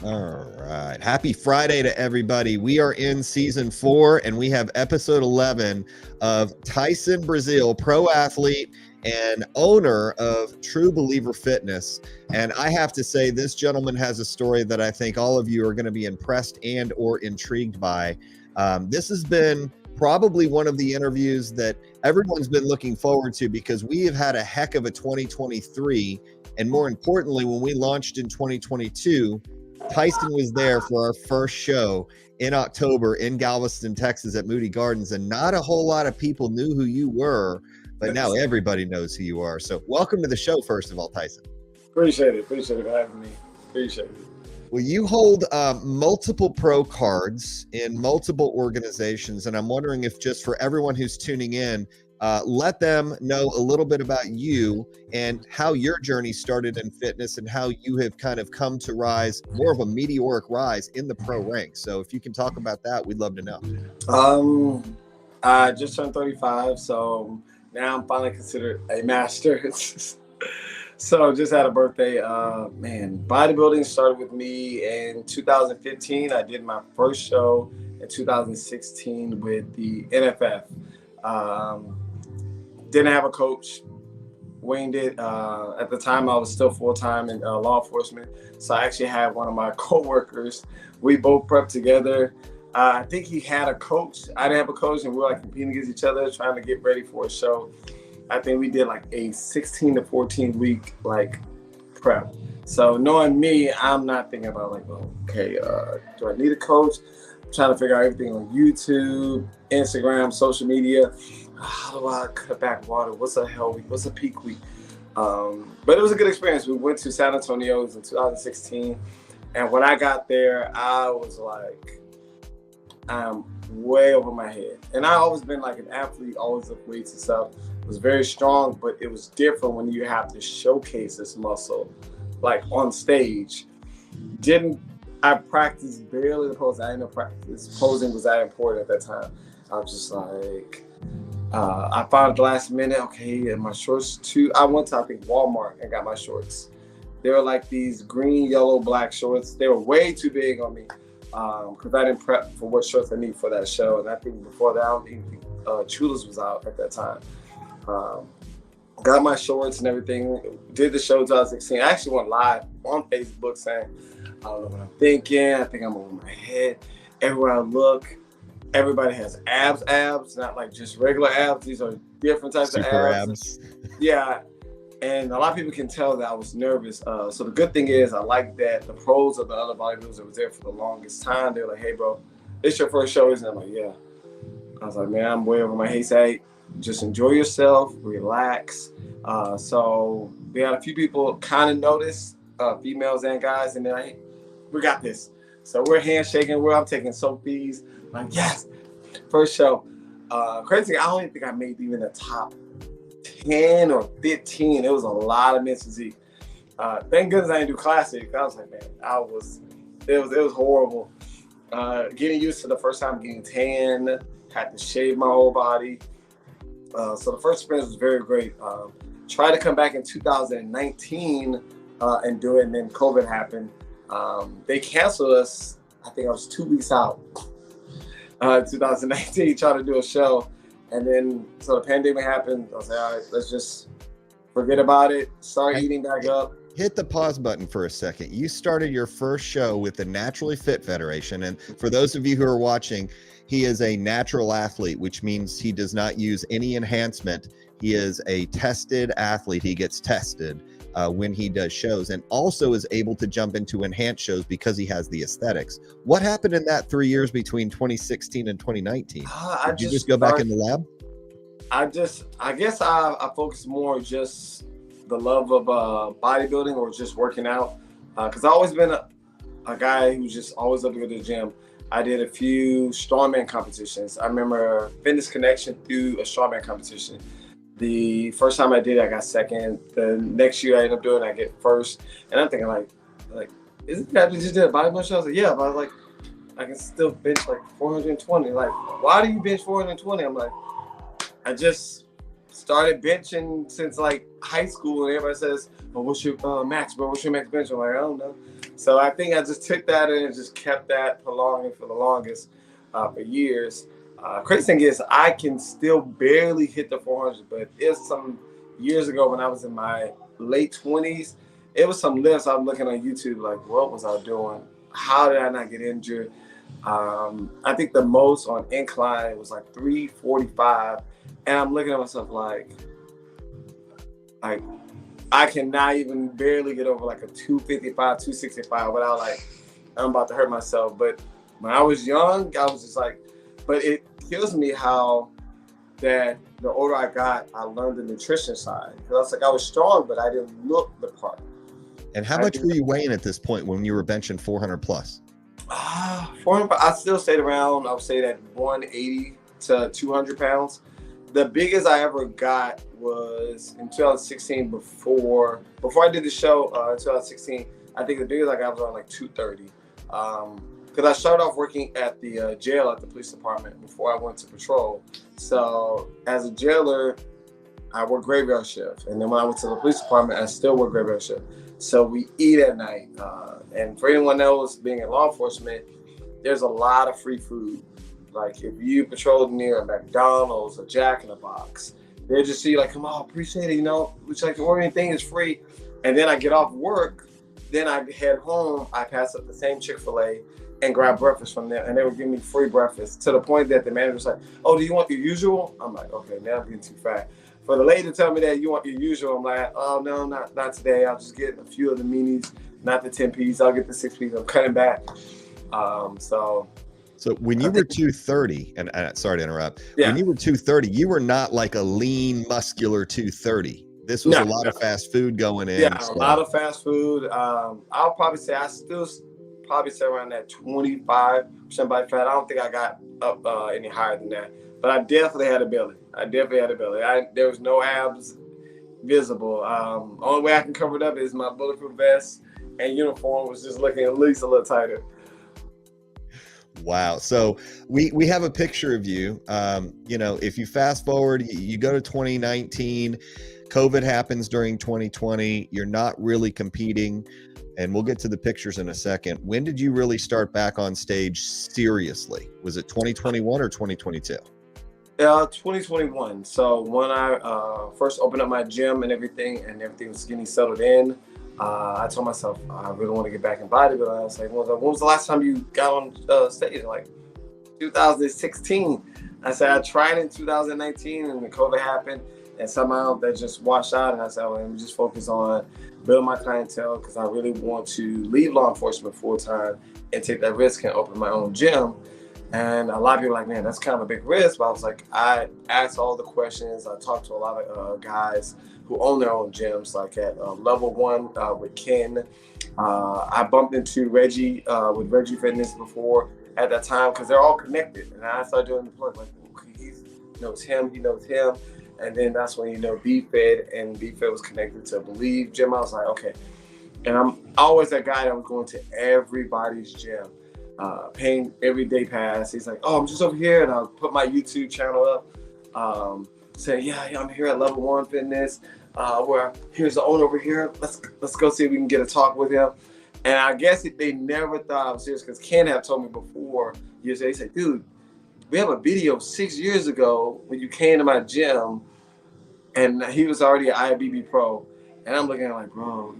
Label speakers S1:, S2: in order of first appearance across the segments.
S1: All right. Happy Friday to everybody. We are in season 4 and we have episode 11 of Tyson Braziel, pro athlete and owner of True Believer Fitness. And I have to say, this gentleman has a story that I think all of you are going to be impressed and or intrigued by. This has been probably one of the interviews that everyone's been looking forward to because we have had a heck of a 2023. And more importantly, when we launched in 2022, Tyson was there for our first show in October in Galveston, Texas at Moody Gardens, and not a whole lot of people knew who you were, but now everybody knows who you are. So welcome to the show, first of all, Tyson.
S2: Appreciate it for having me. Appreciate it.
S1: Well, you hold multiple pro cards in multiple organizations, and I'm wondering if just for everyone who's tuning in, let them know a little bit about you and how your journey started in fitness and how you have kind of come to rise, more of a meteoric rise in the pro ranks. So if you can talk about that, we'd love to know.
S2: I just turned 35, so now I'm finally considered a master. So just had a birthday. Bodybuilding started with me in 2015. I did my first show in 2016 with the NFF. Didn't have a coach, winged it. At the time, I was still full-time in law enforcement. So I actually had one of my coworkers. We both prepped together. I think he had a coach. I didn't have a coach, and we were like competing against each other, trying to get ready for a show. I think we did like a 16 to 14 week like prep. So knowing me, I'm not thinking about like, do I need a coach? I'm trying to figure out everything on YouTube, Instagram, social media. How do I cut back water? What's a hell week? What's a peak week? But it was a good experience. We went to San Antonio in 2016. And when I got there, I was like, I'm way over my head. And I always been like an athlete, always lift weights and stuff. Was very strong, but it was different when you have to showcase this muscle, like on stage. I practiced barely the pose. I didn't know practice posing was that important at that time. I was just like, I found the last minute, okay, and my shorts too. I went to, I think, Walmart and got my shorts. They were like these green, yellow, black shorts. They were way too big on me because I didn't prep for what shorts I need for that show. And I think before that, I don't even think Chulas was out at that time. Got my shorts and everything, did the show 2016. I actually went live on Facebook saying, I don't know what I'm thinking. I think I'm over my head. Everywhere I look, everybody has abs, not like just regular abs. These are different types of abs. Yeah. And a lot of people can tell that I was nervous. So the good thing is I like that the pros of the other bodybuilders that was there for the longest time, they're like, hey, bro, it's your first show, isn't it? I'm like, yeah. I was like, man, I'm way over my head. Say, just enjoy yourself, relax. So we had a few people kind of notice, females and guys, and they're like, we got this. So we're handshaking, I'm taking selfies. I'm like, yes, first show. Crazy, I don't even think I made even the top 10 or 15. It was a lot of men's physique. Thank goodness I didn't do classic. I was like, man, it was horrible. Getting used to the first time getting tan, had to shave my whole body. So the first experience was very great. Tried to come back in 2019 and do it, and then COVID happened. They canceled us. I think I was 2 weeks out. 2019, trying to do a show, and then so the pandemic happened. I was like, all right, let's just forget about it. Start eating back up.
S1: Hit the pause button for a second. You started your first show with the Naturally Fit Federation, and for those of you who are watching, he is a natural athlete, which means he does not use any enhancement. He is a tested athlete. He gets tested when he does shows, and also is able to jump into enhanced shows because he has the aesthetics. What happened in that 3 years between 2016 and 2019? Did you just go back in the lab?
S2: I guess I focus more just the love of bodybuilding or just working out, because I've always been a guy who just always loved to go to the gym. I did a few strongman competitions. I remember Fitness Connection through a strongman competition. The first time I did it, I got second. The next year I ended up doing it, I get first. And I'm thinking like, isn't that just did a bodybuilding show? I was like, yeah, but I was like, I can still bench like 420. Like, why do you bench 420? I'm like, I just started benching since like high school, and everybody says, "Oh, what's your max, bro? What's your max bench?" I'm like, I don't know. So I think I just took that and just kept that prolonging for the longest for years. Crazy thing is, I can still barely hit the 400, but it's some years ago when I was in my late 20s. It was some lifts I'm looking on YouTube, like, what was I doing? How did I not get injured? I think the most on incline was like 345, and I'm looking at myself like I cannot even barely get over like a 255, 265 without like I'm about to hurt myself. But when I was young, I was just like, but it kills me how that the older I got, I learned the nutrition side. Because I was like, I was strong, but I didn't look the part.
S1: And how much were you weighing at this point when you were benching 400 plus?
S2: 400, I still stayed around, I would say that 180 to 200 pounds. The biggest I ever got was in 2016 before I did the show in 2016. I think the biggest I got was around like 230. Because I started off working at the jail at the police department before I went to patrol. So as a jailer, I worked graveyard shift. And then when I went to the police department, I still worked graveyard shift. So we eat at night. And for anyone else being in law enforcement, there's a lot of free food. Like if you patrolled near a McDonald's, a Jack in the Box, they just see you like, come on, appreciate it, you know, which like the anything is free. And then I get off work, then I head home, I pass up the same Chick-fil-A and grab breakfast from there, and they would give me free breakfast to the point that the manager was like, oh, do you want your usual? I'm like, okay, now I'm getting too fat. For the lady to tell me that you want your usual, I'm like, oh no, not today. I'll just get a few of the minis, not the 10-piece. I'll get the 6-piece. I'm cutting back.
S1: So when you were 230, and sorry to interrupt,
S2: yeah.
S1: When you were 230, you were not like a lean, muscular 230. This was a lot of fast food going in.
S2: Yeah, so. A lot of fast food. I'll probably say I still probably say around that 25% body fat. I don't think I got up any higher than that, but I definitely had a belly. There was no abs visible. Only way I can cover it up is my bulletproof vest and uniform was just looking at least a little tighter.
S1: Wow. So we have a picture of you. You know, if you fast forward, you go to 2019, COVID happens during 2020. You're not really competing, and we'll get to the pictures in a second. When did you really start back on stage seriously? Was it 2021 or 2022?
S2: 2021. So when I first opened up my gym and everything was getting settled in, I told myself I really want to get back in bodybuilding. I was like, when was the last time you got on stage? Like 2016. I said I tried in 2019 and the COVID happened, and somehow that just washed out. And I said, well, let me just focus on building my clientele because I really want to leave law enforcement full time and take that risk and open my own gym. And a lot of people are like, man, that's kind of a big risk. But I was like, I asked all the questions. I talked to a lot of guys who own their own gyms, like at Level 1 with Ken. I bumped into Reggie with Reggie Fitness before at that time because they're all connected. And I started doing the plug, like, okay, he knows him. And then that's when, you know, B-Fed, and B-Fed was connected to Believe Gym. I was like, okay. And I'm always that guy that was going to everybody's gym. Paying everyday pass. He's like, oh, I'm just over here, and I'll put my YouTube channel up. Say, yeah, I'm here at Level 1 Fitness. Where here's the owner over here. Let's go see if we can get a talk with him. And I guess they never thought I was serious because Ken had told me before. He said, dude, we have a video 6 years ago when you came to my gym, and he was already an IFBB pro. And I'm looking at him like, bro,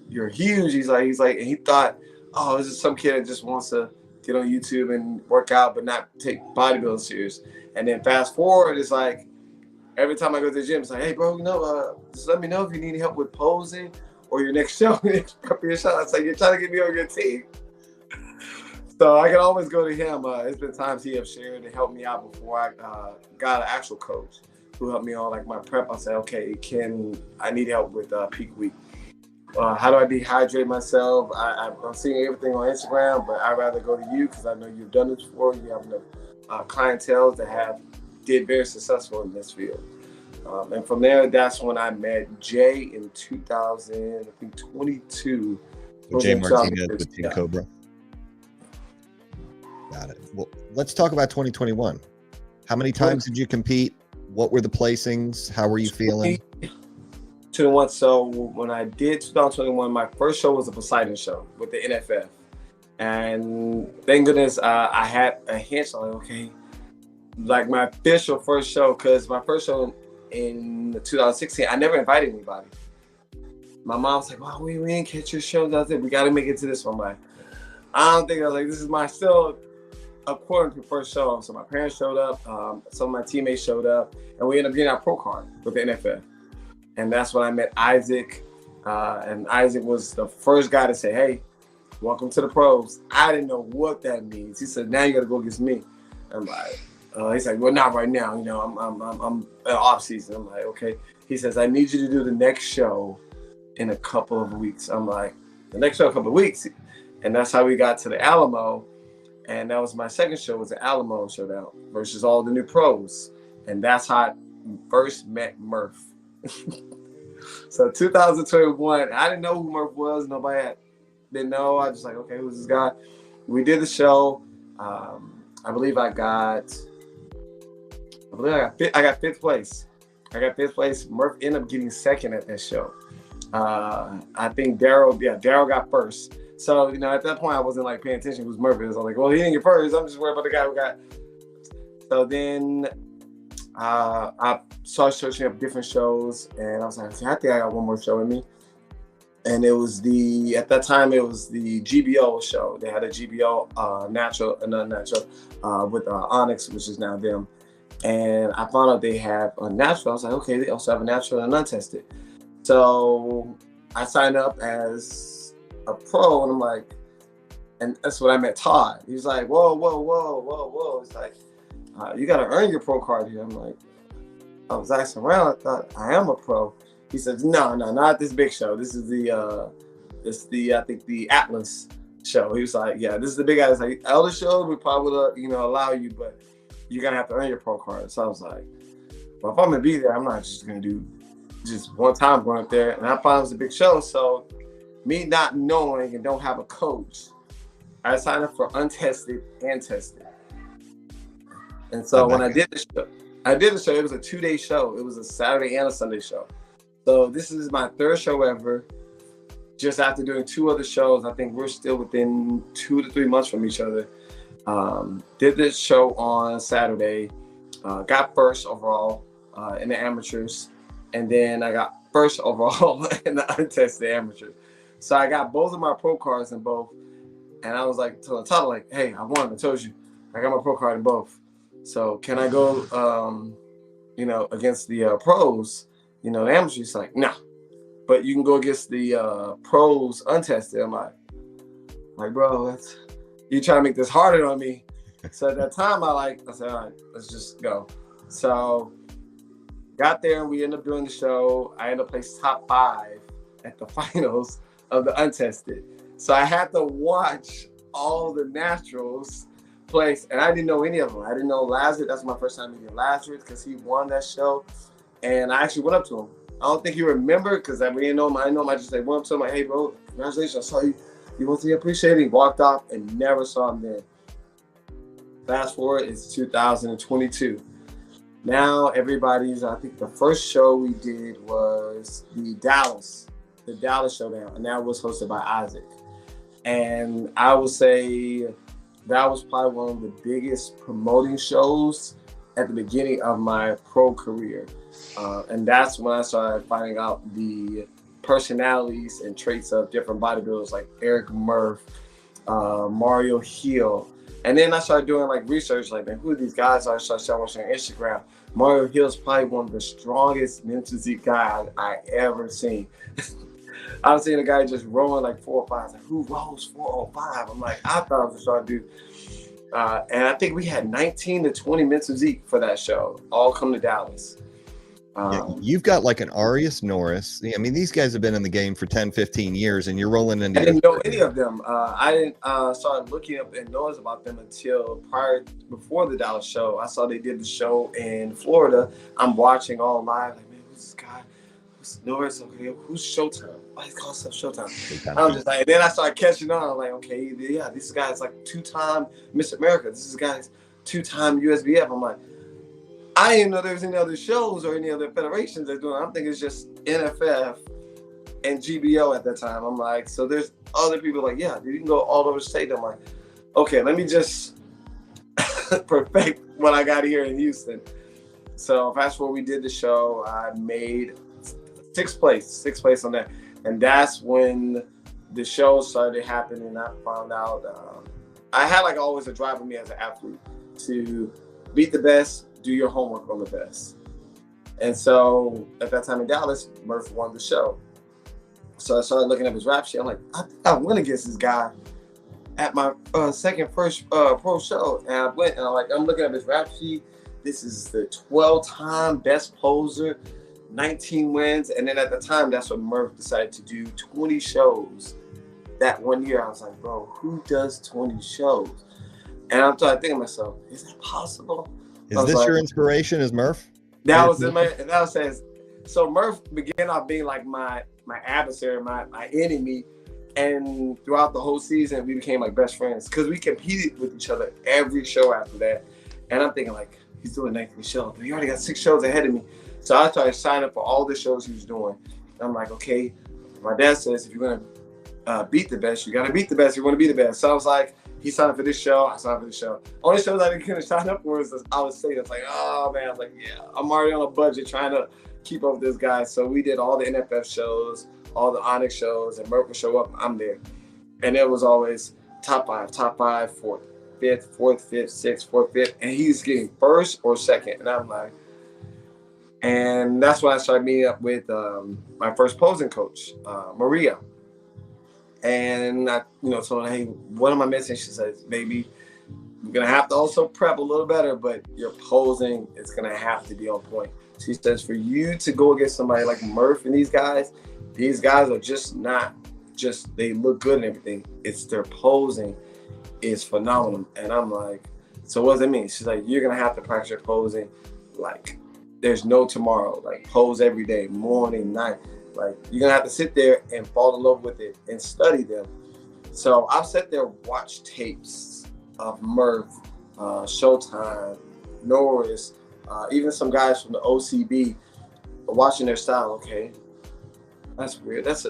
S2: you're huge. He's like, and he thought, oh, this is some kid that just wants to get on YouTube and work out but not take bodybuilding serious. And then fast forward, it's like every time I go to the gym, it's like, hey, bro, you know, just let me know if you need help with posing or your next show. Prep your shot. It's like, you're trying to get me on your team. So I can always go to him. It's been times he has shared and helped me out before I got an actual coach who helped me on like my prep. I said, okay, I need help with peak week. How do I dehydrate myself? I'm seeing everything on Instagram, but I'd rather go to you because I know you've done this before. You have enough clientele that did very successful in this field. And from there, that's when I met Jay in 2022.
S1: Jay Martinez with Team Cobra. Got it. Well, let's talk about 2021. How many times did you compete? What were the placings? How were you feeling?
S2: 2021. So when I did 2021, my first show was a Poseidon show with the NFF. And thank goodness I had a hint. Like, okay, like my official first show, because my first show in 2016, I never invited anybody. My mom's like, well, we didn't catch your show. That's it. We got to make it to this one. Like, I don't think I was like, this is my still according to first show. So my parents showed up, some of my teammates showed up, and we ended up getting our pro card with the NFL. And that's when I met Isaac. And Isaac was the first guy to say, hey, welcome to the pros. I didn't know what that means. He said, now you got to go against me. I'm like, he's like, well, not right now. You know, I'm off season. I'm like, okay. He says, I need you to do the next show in a couple of weeks. I'm like, the next show, a couple of weeks. And that's how we got to the Alamo. And that was my second show, was the Alamo Showdown versus all the new pros. And that's how I first met Murph. So 2021, I didn't know who Murph was. Nobody didn't know. I was just like, okay, who's this guy? We did the show. I believe I got fifth place. I got fifth place. Murph ended up getting second at that show. I think Daryl got first. So, you know, at that point, I wasn't like paying attention who's Murph is. I was like, well, he didn't get first. I'm just worried about the guy who got. So then I started searching up different shows, and I was like, I think I got one more show in me. And it was at that time, it was the GBO show. They had a GBO natural with Onyx, which is now them. And I found out they have a natural. I was like, okay, they also have a natural and untested. So I signed up as a pro, and I'm like, and that's when I met Todd. He was like, whoa. It's like, you got to earn your pro card here. I'm like, I was asking around. I thought, I am a pro. He says, no, not this big show. This is I think the Atlas show. He was like, yeah, this is the big guy. It's like, elder show, we probably would, allow you, but you're going to have to earn your pro card. So I was like, well, if I'm going to be there, I'm not just going to do just one time going up there. And I found it was a big show. So me not knowing and don't have a coach, I signed up for untested and tested. And so when I did the show, it was a 2-day show. It was a Saturday and a Sunday show. So this is my third show ever. Just after doing 2 other shows, I think we're still within 2 to 3 months from each other. Did this show on Saturday, got first overall in the amateurs, and then I got first overall in the untested amateur. So I got both of my pro cards in both, and I was like to the top, like, hey, I won. I told you, I got my pro card in both. So can I go, against the pros? The amateurs? He's like, no, but you can go against the pros untested. I'm like, bro, you trying to make this harder on me. So at that time, I said, all right, let's just go. So got there, and we ended up doing the show. I ended up placing top 5 at the finals of the untested. So I had to watch all the naturals place, and I didn't know any of them. I didn't know Lazarus. That's my first time meeting Lazarus because he won that show. And I actually went up to him. I don't think he remembered because we didn't know him. I know him. I just went up to him like, hey, bro, congratulations. I saw you. You want to appreciate it. He walked off and never saw him then. Fast forward, it's 2022. Now everybody's, I think the first show we did was the Dallas Showdown. And that was hosted by Isaac. And I would say that was probably one of the biggest promoting shows at the beginning of my pro career. And that's when I started finding out the personalities and traits of different bodybuilders like Eric Murph, Mario Hill. And then I started doing research, man, who these guys are. So I started watching on Instagram. Mario Hill is probably one of the strongest mental physique guys I ever seen. I was seeing a guy just rolling 405. Like, who rolls 405? I'm like, I thought I was a strong dude. And I think we had 19 to 20 mental physique for that show, all come to Dallas.
S1: You've got an Arias Norris. I mean, these guys have been in the game for 10, 15 years, and you're rolling into.
S2: I didn't know any of them. I didn't start looking up and knows about them until before the Dallas show. I saw they did the show in Florida. I'm watching all live. Like, man, who's this guy? Who's Norris? Okay, who's Showtime? Why he calls himself Showtime? I'm just like, and then I started catching on. I'm like, okay, yeah, this guy's 2-time Miss America. This is guy's 2-time USBF. I'm like, I didn't know there was any other shows or any other federations that doing it. I'm thinking it's just NFF and GBO at that time. I'm like, so there's other people like, yeah, you can go all over the state. I'm like, okay, let me just perfect what I got here in Houston. So fast forward, we did the show. I made sixth place on that. And that's when the show started happening. I found out I had like always a drive with me as an athlete to beat the best, do your homework on the best. And so at that time in Dallas, Murph won the show. So I started looking at his rap sheet. I'm like, I think I went against this guy at my first pro show. And I went and I'm looking at his rap sheet. This is the 12-time best poser, 19 wins. And then at the time, that's when Murph decided to do 20 shows that one year. I was like, bro, who does 20 shows? And I'm trying to think to myself, is that possible?
S1: Is this your inspiration, is Murph?
S2: That was so Murph began off being like my adversary, my enemy. And throughout the whole season, we became like best friends because we competed with each other every show after that. And I'm thinking like, he's doing 19 shows, but he already got 6 shows ahead of me. So I started signing up for all the shows he was doing. And I'm like, okay, my dad says, if you're going to beat the best, you got to beat the best. You want to be the best. So I was like, he signed up for this show. I signed up for this show. Only shows I didn't sign up for was I was saying, it's like, oh man, I was like, yeah, I'm already on a budget trying to keep up with this guy. So we did all the NFF shows, all the Onyx shows, and Murph would show up. I'm there. And it was always top 5, fourth, fifth, 6th, 4th, 5th, and he's getting first or second. And I'm like, and that's when I started meeting up with my first posing coach, Maria. And I, told her, hey, what am I missing? She says, baby, you're gonna have to also prep a little better, but your posing is gonna have to be on point. She says, for you to go against somebody like Murph and these guys are just not just, they look good and everything. It's their posing is phenomenal. And I'm like, so what does that mean? She's like, you're gonna have to practice your posing like there's no tomorrow. Like pose every day, morning, night. Like you're gonna have to sit there and fall in love with it and study them. So I've sat there, watched tapes of Murph, Showtime, Norris, even some guys from the OCB, watching their style. Okay, that's weird. That's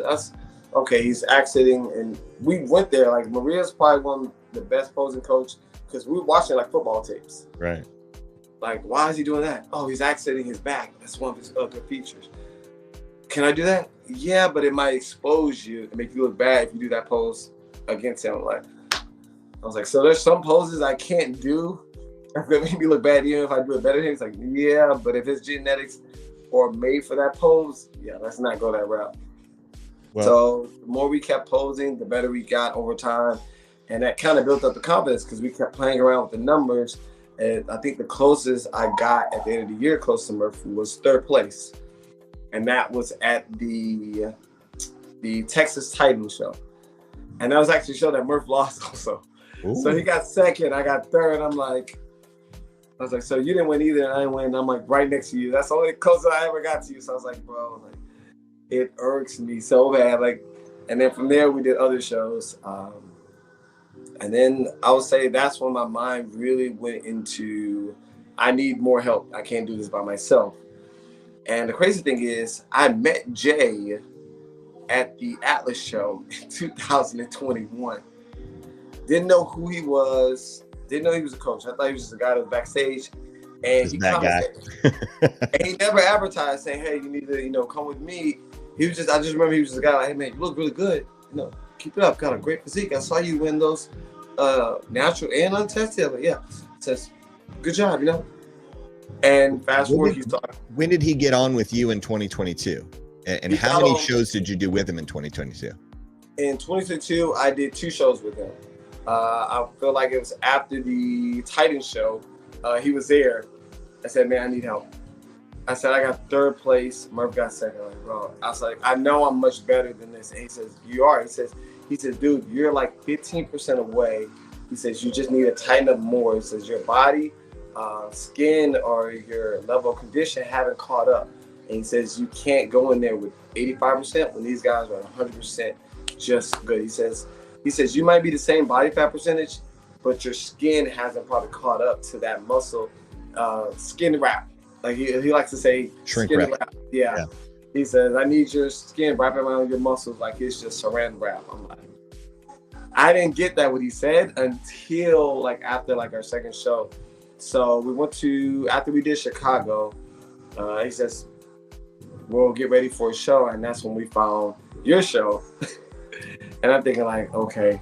S2: okay. He's accenting, and we went there. Like Maria's probably one of the best posing coach because we were watching like football tapes.
S1: Right.
S2: Like, why is he doing that? Oh, he's accenting his back. That's one of his other features. Can I do that? Yeah, but it might expose you and make you look bad if you do that pose against him. Like, I was like, so there's some poses I can't do that make me look bad even if I do it better. He's like, yeah, but if it's genetics or made for that pose, yeah, let's not go that route. Well, so the more we kept posing, the better we got over time. And that kind of built up the confidence because we kept playing around with the numbers. And I think the closest I got at the end of the year close to Murph was 3rd place. And that was at the Texas Titan show. And that was actually a show that Murph lost also. Ooh. So he got 2nd, I got 3rd. I was like, so you didn't win either, and I didn't win. I'm like right next to you. That's the only closest I ever got to you. So I was like, bro, like it irks me so bad. Like, and then from there we did other shows. And then I would say that's when my mind really went into, I need more help. I can't do this by myself. And the crazy thing is, I met Jay at the Atlas show in 2021. Didn't know who he was. Didn't know he was a coach. I thought he was just a guy that was backstage. And and he never advertised saying, hey, you need to, come with me. I just remember he was just a guy like, hey man, you look really good. Keep it up. Got a great physique. I saw you win those natural and untested. I'm like, yeah. It says, good job, And fast forward, he's talking.
S1: When did he get on with you in 2022? And how many shows did you do with him in 2022?
S2: In 2022, I did 2 shows with him. I feel like it was after the Titan show. He was there. I said, man, I need help. I said, I got 3rd place. Murph got 2nd. I'm like, bro. I was like, I know I'm much better than this. And he says, you are. He says, dude, you're like 15% away. He says, you just need to tighten up more. He says, your body, skin, or your level of condition haven't caught up. And he says, you can't go in there with 85% when these guys are 100% just good. He says, you might be the same body fat percentage, but your skin hasn't probably caught up to that muscle skin wrap Like he likes to say,
S1: Shrink
S2: skin
S1: wrap.
S2: wrap. Yeah.
S1: Yeah.
S2: He says, I need your skin wrapped around your muscles like it's just saran wrap. I'm like, I didn't get that what he said until like after like our second show. So we went to, after we did Chicago, he says, we'll get ready for a show. And that's when we found your show. And I'm thinking like, okay,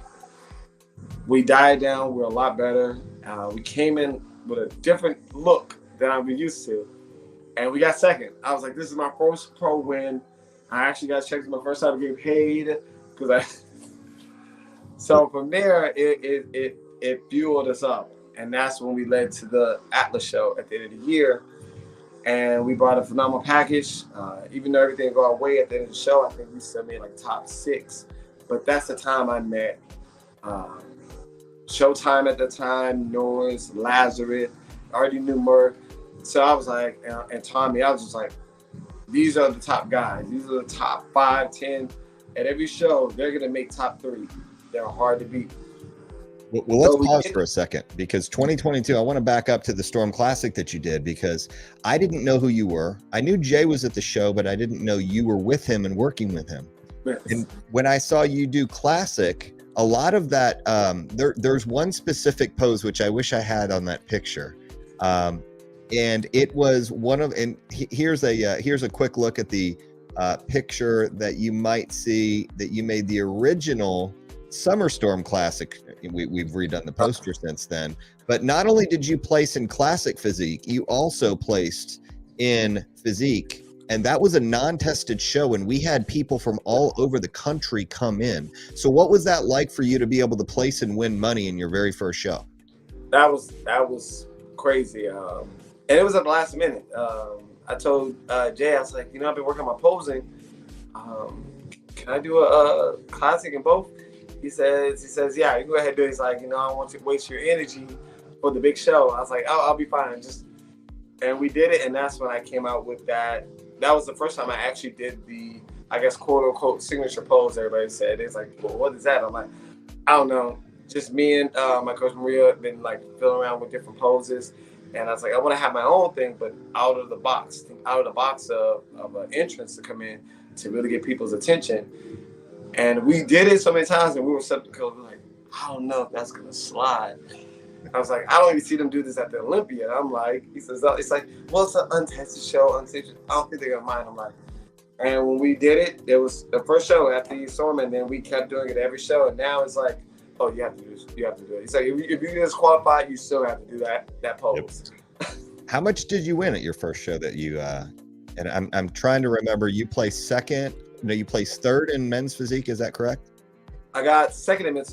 S2: we died down. We're a lot better. We came in with a different look than I've been used to. And we got second. I was like, this is my first pro win. I actually got checked my first time getting paid. So from there, it fueled us up. And that's when we led to the Atlas show at the end of the year. And we brought a phenomenal package. Even though everything go our way at the end of the show, I think we still made like top 6. But that's the time I met Showtime at the time, Norris, Lazarus, already knew Merck. So I was like, and Tommy, I was just like, these are the top guys. These are the top 5, 10. At every show, they're going to make top 3. They're hard to beat.
S1: Well, let's pause for a second, because 2022, I want to back up to the Storm Classic that you did, because I didn't know who you were. I knew Jay was at the show, but I didn't know you were with him and working with him. Yes. And when I saw you do Classic, a lot of that, there's one specific pose, which I wish I had on that picture. And it was one of, and here's a quick look at the picture that you might see that you made the original Summer Storm Classic. We've redone the poster since then. But not only did you place in Classic Physique, you also placed in Physique. And that was a non-tested show, and we had people from all over the country come in. So what was that like for you to be able to place and win money in your very first show?
S2: That was crazy. And it was at the last minute. I told Jay, I was like, I've been working on my posing. Can I do a classic in both? He says, yeah, you go ahead and do it. He's like, I don't want you to waste your energy for the big show. I was like, I'll be fine. And we did it, and that's when I came out with that. That was the first time I actually did the, I guess, quote unquote signature pose. Everybody said, it's like, well, what is that? I'm like, I don't know. Just me and my coach Maria have been like filling around with different poses. And I was like, I want to have my own thing, but out of the box of an entrance to come in to really get people's attention. And we did it so many times, and we were skeptical. We're like, I don't know if that's going to slide. I was like, I don't even see them do this at the Olympia. I'm like, he says, it's like, well, it's an untested show. I don't think they're going to mind. I'm like, and when we did it, it was the first show after you storm, and then we kept doing it every show. And now it's like, oh, you have to do this. You have to do it. It's like, if you disqualify, you still have to do that pose.
S1: Yep. How much did you win at your first show that you, and I'm trying to remember, you placed second. No, you placed third in men's physique. Is that correct?
S2: I got second in men's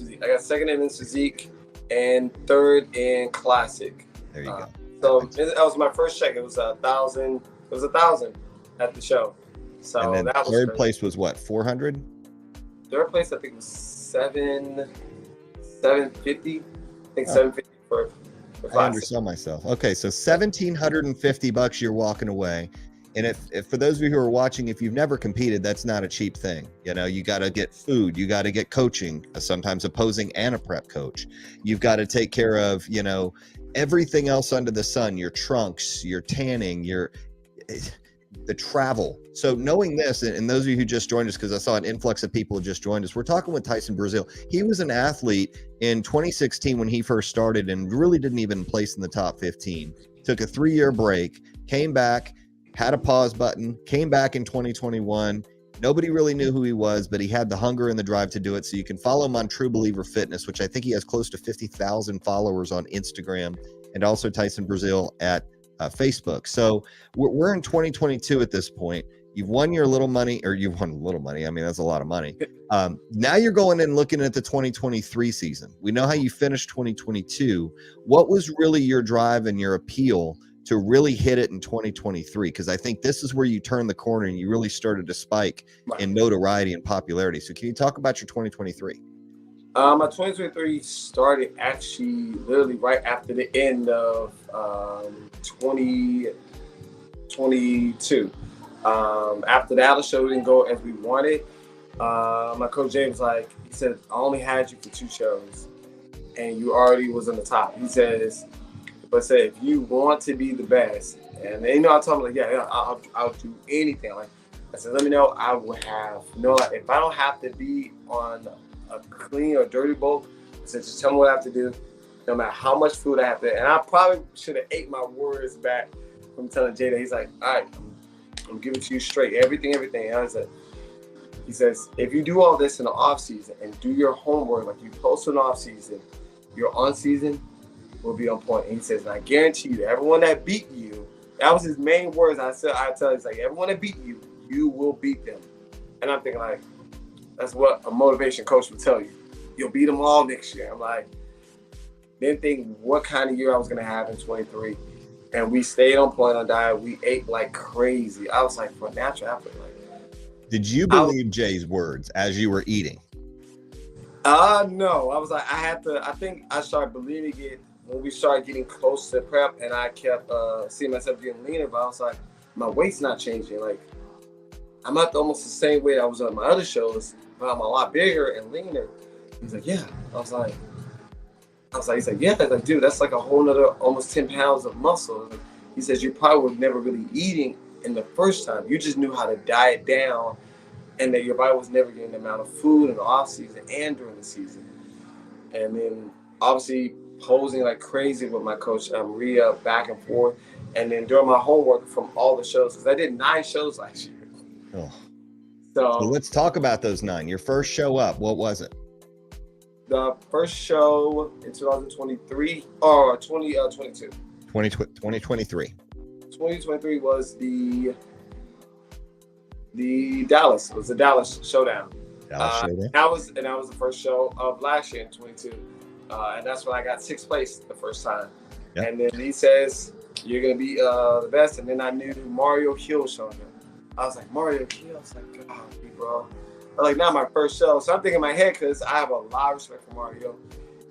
S2: physique. And third in classic.
S1: There you go.
S2: So that was my first check. It was 1,000. It was 1,000 at the show. So
S1: and then
S2: that was
S1: third
S2: crazy.
S1: Place was what? 400.
S2: Third place, I think, was 750. I think 750 for classic.
S1: I undersell myself. Okay, so $1,750 you're walking away. And if for those of you who are watching, if you've never competed, that's not a cheap thing. You got to get food, you got to get coaching, sometimes a posing and a prep coach. You've got to take care of, everything else under the sun, your trunks, your tanning, the travel. So knowing this, and those of you who just joined us, because I saw an influx of people who just joined us, we're talking with Tyson Braziel. He was an athlete in 2016 when he first started and really didn't even place in the top 15. Took a 3-year break, came back, had a pause button, came back in 2021. Nobody really knew who he was, but he had the hunger and the drive to do it. So you can follow him on True Believer Fitness, which I think he has close to 50,000 followers on Instagram, and also Tyson Braziel at Facebook. So we're in 2022 at this point. You've won your little money, or you've won a little money. I mean, that's a lot of money. Now you're going and looking at the 2023 season. We know how you finished 2022. What was really your drive and your appeal to really hit it in 2023? Because I think this is where you turned the corner and you really started to spike in notoriety and popularity. So can you talk about your 2023?
S2: My 2023 started actually literally right after the end of 2022. After the Atlas show didn't go as we wanted, my coach James, he said, I only had you for 2 shows and you already was in the top. He says, but say if you want to be the best And then, I told him, like, yeah, I'll do anything. Like, I said, let me know. I will have, like, if I don't have to be on a clean or dirty boat, I said, just tell me what I have to do, no matter how much food I have to. And I probably should have ate my words back from telling Jada. He's like, all right, I'm giving it to you straight, everything. And I said, he says, if you do all this in the off season and do your homework like you post in the off season, your on season will be on point. And he says, and I guarantee you, everyone that beat you, that was his main words. I tell him, like, everyone that beat you, you will beat them. And I'm thinking, like, that's what a motivation coach would tell you. You'll beat them all next year. I'm like, didn't think what kind of year I was gonna have in 23. And we stayed on point on diet. We ate like crazy. I was like, for a natural athlete, like.
S1: Did you believe Jay's words as you were eating?
S2: No. I was like, I think I started believing it when we started getting close to prep, and I kept seeing myself getting leaner, but I was like, my weight's not changing. Like, I'm at almost the same weight I was on my other shows, but I'm a lot bigger and leaner. He's like, yeah. He's like, yeah. He's like, dude, that's like a whole nother almost 10 pounds of muscle. He says, you probably were never really eating in the first time. You just knew how to diet down, and that your body was never getting the amount of food in the off season and during the season. And then obviously posing like crazy with my coach, Rhea, back and forth. And then doing my homework from all the shows, because I did 9 shows last year.
S1: Oh.
S2: So
S1: let's talk about those 9. Your first show up, what was it?
S2: The first show in 2023 or 2022.
S1: 2023.
S2: 2023 was the Dallas. It was the Dallas Showdown.
S1: Showdown.
S2: That was the first show of last year in 22. And that's when I got 6th place the first time. Yep. And then he says, you're going to be the best. And then I knew Mario Hill showing up. I was like, Mario Hill? I was like, God, bro. I was like, not my first show. So I'm thinking in my head, because I have a lot of respect for Mario.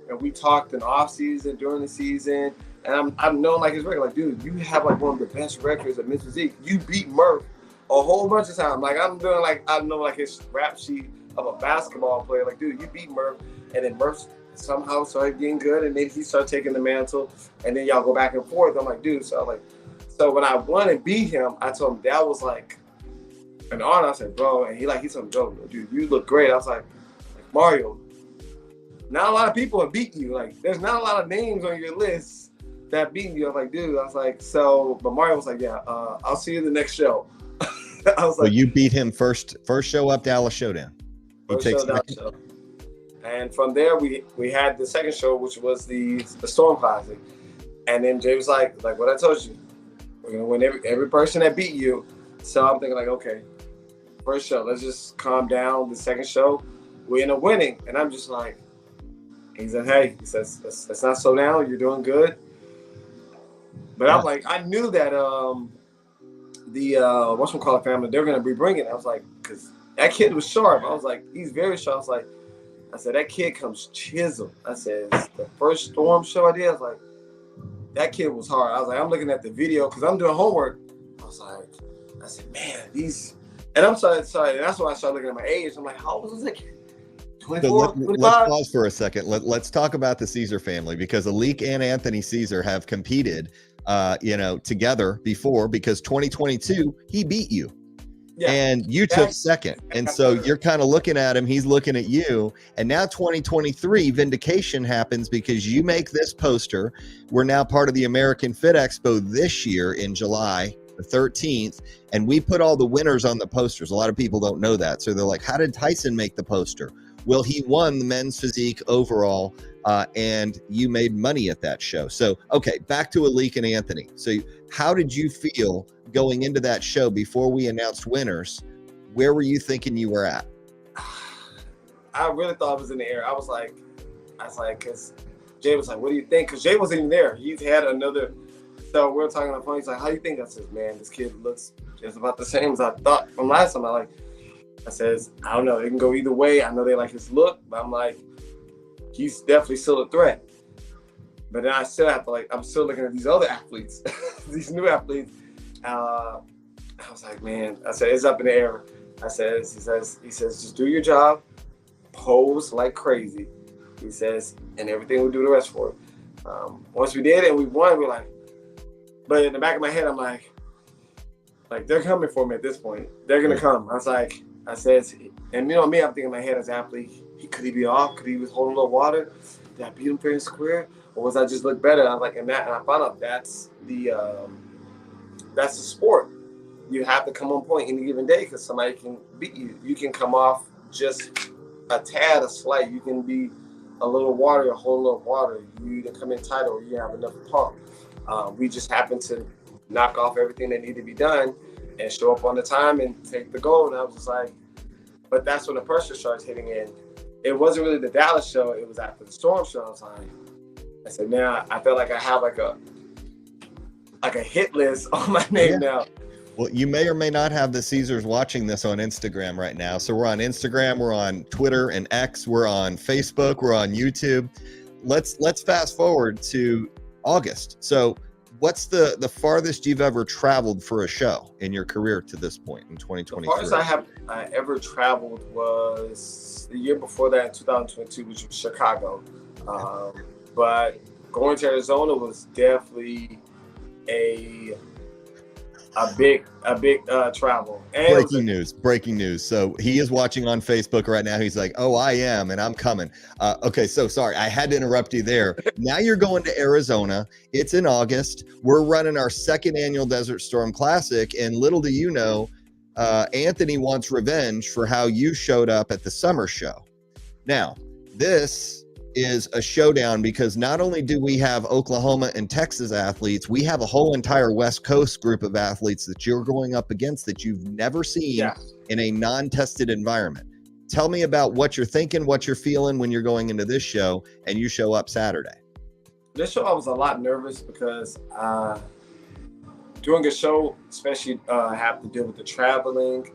S2: And we talked in the off season, during the season. And I'm known like his record. Like, dude, you have like one of the best records of Mr. Zeke. You beat Murph a whole bunch of times. Like, I'm doing like, I know like his rap sheet of a basketball player. Like, dude, you beat Murph. And then Murph somehow started getting good. And then he started taking the mantle. And then y'all go back and forth. I'm like, dude. So when I won and beat him, I told him that was like an honor. I said, bro. And he told me, bro, dude, you look great. I was like Mario, not a lot of people have beaten you. Like, there's not a lot of names on your list that beat you. I was like, dude. I was like, so, but Mario was like, yeah, I'll see you in the next show. I was like,
S1: you beat him first show up, Dallas Showdown.
S2: First show, Dallas show. And from there, we had the second show, which was the Storm Classic. And then Jay was like what I told you, we're gonna win every person that beat you. So I'm thinking like, okay, first show, let's just calm down. The second show, we end up winning, and I'm just like, he said, hey, he says, let's not slow down. You're doing good. But I'm like, I knew that the whatchamacallit family, they're gonna be bringing. I was like, because that kid was sharp. I was like, he's very sharp. I said, that kid comes chiseled. I said, the first Storm show I did, I was like, that kid was hard. I was like, I'm looking at the video because I'm doing homework. I said, man, these, and I'm sorry, and that's why I started looking at my age. I'm like, how old was this kid? 24,
S1: so let's pause for a second. Let's talk about the Caesar family, because Alik and Anthony Caesar have competed, together before, because 2022 he beat you. Yeah. And you took second. And so you're kind of looking at him, he's looking at you. And now 2023 vindication happens because you make this poster. We're now part of the American Fit Expo this year in July the 13th. And we put all the winners on the posters. A lot of people don't know that. So they're like, how did Tyson make the poster? Well, he won the men's physique overall, and you made money at that show. So, okay, back to Alik and Anthony. So how did you feel going into that show before we announced winners? Where were you thinking you were at?
S2: I really thought it was in the air. I was like, because Jay was like, what do you think? Because Jay wasn't even there. He's had another, so we were talking on the phone. He's like, how do you think? I said, man, this kid looks just about the same as I thought from last time. I says, I don't know. It can go either way. I know they like his look, but I'm like, he's definitely still a threat. But then I still have to, I'm still looking at these other athletes, these new athletes. I was like, man, I said, it's up in the air. He says, just do your job, pose like crazy. He says, and everything will do the rest for it. Once we did it and we won, we're like, But in the back of my head, I'm like they're coming for me at this point. They're gonna come. I said, and you know me, I'm thinking in my head as an athlete, could he be off? Could he was holding a little water? Did I beat him fair and square, or was I just look better? I was like, and I found out that's the sport. You have to come on point any given day because somebody can beat you. You can come off just a tad, a slight. You can be a little water, a whole little water. You either come in tight or you have enough pump. We just happen to knock off everything that needed to be done and show up on the time and take the goal. And I was just like, but that's when the pressure starts hitting in. It wasn't really the Dallas show. It was after the Storm show. I was like, I said, now I felt like I have like a hit list on my name now.
S1: Well, you may or may not have the Caesars watching this on Instagram right now. So we're on Instagram, we're on Twitter and X, we're on Facebook, we're on YouTube. Let's fast forward to August. So what's the farthest you've ever traveled for a show in your career to this point in 2023?
S2: The farthest I ever traveled was the year before that, in 2022, which was Chicago. But going to Arizona was definitely a big travel. And breaking news. So he is watching on Facebook right now. He's like, oh, I am, and I'm coming. Okay, so sorry, I had to interrupt you there. Now you're going to Arizona. It's in August. We're running our second annual Desert Storm Classic, and little do you know, Anthony wants revenge for how you showed up at the summer show. Now, this is a showdown because not only do we have Oklahoma and Texas athletes, we have a whole entire West Coast group of athletes that you're going up against that you've never seen in a non-tested environment. Tell me about what you're thinking, what you're feeling when you're going into this show and you show up Saturday. This show, I was a lot nervous because doing a show, especially have to deal with the traveling.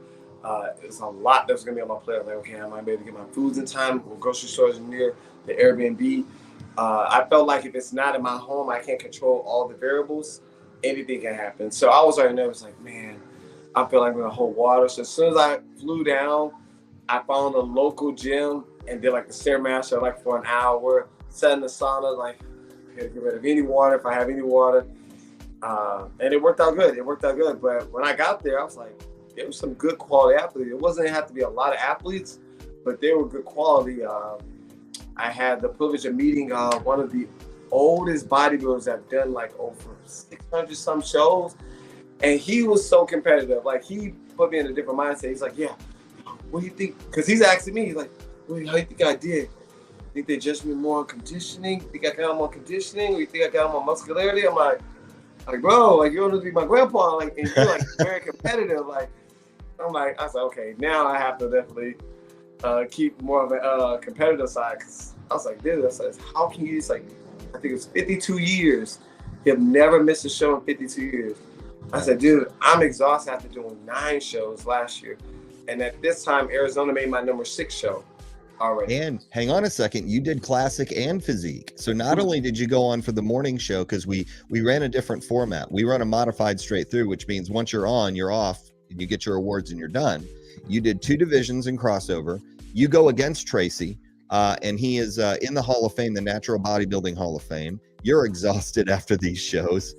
S2: There's a lot that's going to be on my plate. I'm like, okay, I might be able to get my foods in time. Grocery stores are near. The Airbnb. I felt like if it's not in my home, I can't control all the variables. Anything can happen. So I was already nervous, like, man, I feel like I'm gonna hold water. So as soon as I flew down, I found a local gym and did like the Stairmaster like for an hour, sat in the sauna, like, okay, get rid of any water if I have any water. And it worked out good. But when I got there, I was like, there was some good quality athletes. It wasn't have to be a lot of athletes, but they were good quality. I had the privilege of meeting one of the oldest bodybuilders that have done like over 600 some shows. And he was so competitive. Like he put me in a different mindset. He's like, yeah, what do you think? Because he's asking me, he's like, how do you think I did? Think they judged me more on conditioning? Think I got him on conditioning? Or you think I got him on muscularity? I'm like, bro, like you're gonna be my grandpa, like, and you're like very competitive. Like, I was like, okay, now I have to definitely keep more of a competitive side, because I was like, dude, how can you just, like, I think it's 52 years. You have never missed a show in 52 years. I said, dude, I'm exhausted after doing 9 shows last year. And at this time, Arizona made my number 6 show already.
S1: And hang on a second, you did classic and physique. So not only did you go on for the morning show, because we ran a different format. We run a modified straight through, which means once you're on, you're off, and you get your awards and you're done. You did 2 divisions in crossover. You go against Tracy, and he is in the Hall of Fame, the Natural Bodybuilding Hall of Fame. You're exhausted after these shows.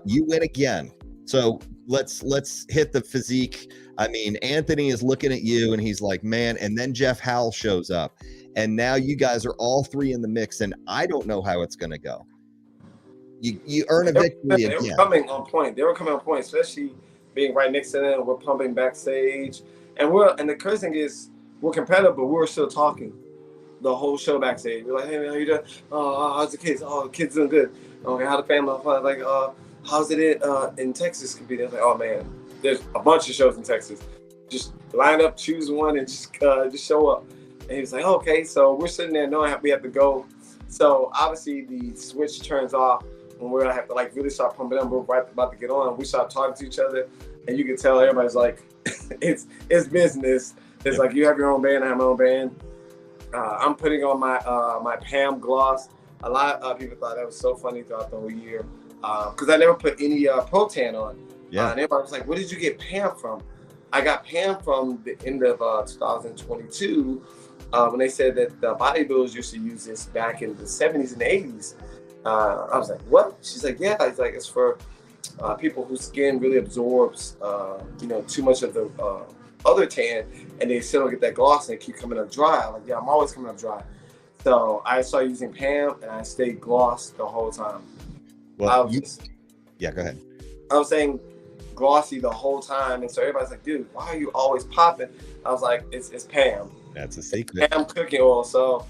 S1: You win again. So let's hit the physique. I mean, Anthony is looking at you and he's like, man, and then Jeff Howell shows up. And now you guys are all 3 in the mix, and I don't know how it's going to go. You earn a victory again.
S2: They were coming on point, especially being right next to them. We're pumping backstage. And the crazy thing is, we're competitive, but we were still talking the whole show backstage. We're like, hey, man, how you doing? Oh, how's the kids? Oh, the kids doing good. Okay, how the family? Like, how's it in Texas competing? I was like, oh, man, there's a bunch of shows in Texas. Just line up, choose one, and just show up. And he was like, okay. So we're sitting there knowing we have to go. So obviously the switch turns off when we're gonna have to like really start pumping them. We're right about to get on. We start talking to each other, and you can tell everybody's like, it's business. It's like you have your own band, I have my own band. I'm putting on my Pam gloss. A lot of people thought that was so funny throughout the whole year because I never put any pro tan on.
S1: Yeah.
S2: And everybody was like, where did you get Pam from? I got Pam from the end of 2022 when they said that the bodybuilders used to use this back in the 70s and 80s. I was like, what? She's like, yeah. It's like, it's for people whose skin really absorbs, too much of the other tan, and they still don't get that gloss and they keep coming up dry. I'm like, yeah, I'm always coming up dry. So I started using Pam, and I stayed glossed the whole time.
S1: Well, yeah, go ahead.
S2: I was saying glossy the whole time, and so everybody's like, dude, why are you always popping? I was like, it's Pam.
S1: That's a secret.
S2: Pam cooking oil. So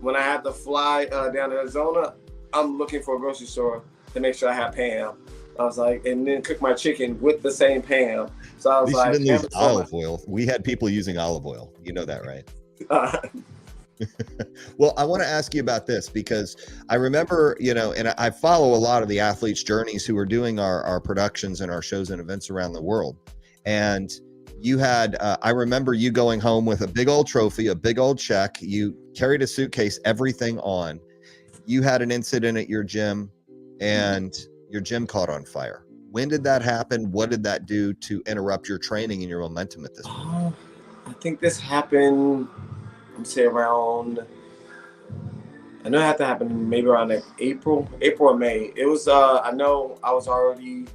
S2: when I have to fly down to Arizona, I'm looking for a grocery store to make sure I have Pam. I was like, and then cook my chicken with the same Pam. So I was like,
S1: you didn't use olive oil. We had people using olive oil. You know that, right? Well, I want to ask you about this because I remember, and I follow a lot of the athletes' journeys who are doing our productions and our shows and events around the world. And you had, I remember you going home with a big old trophy, a big old check. You carried a suitcase, everything on. You had an incident at your gym and your gym caught on fire. When did that happen? What did that do to interrupt your training and your momentum at this point?
S2: I think this happened, say around, I know it had to happen maybe around like April or May. It was, I know I was already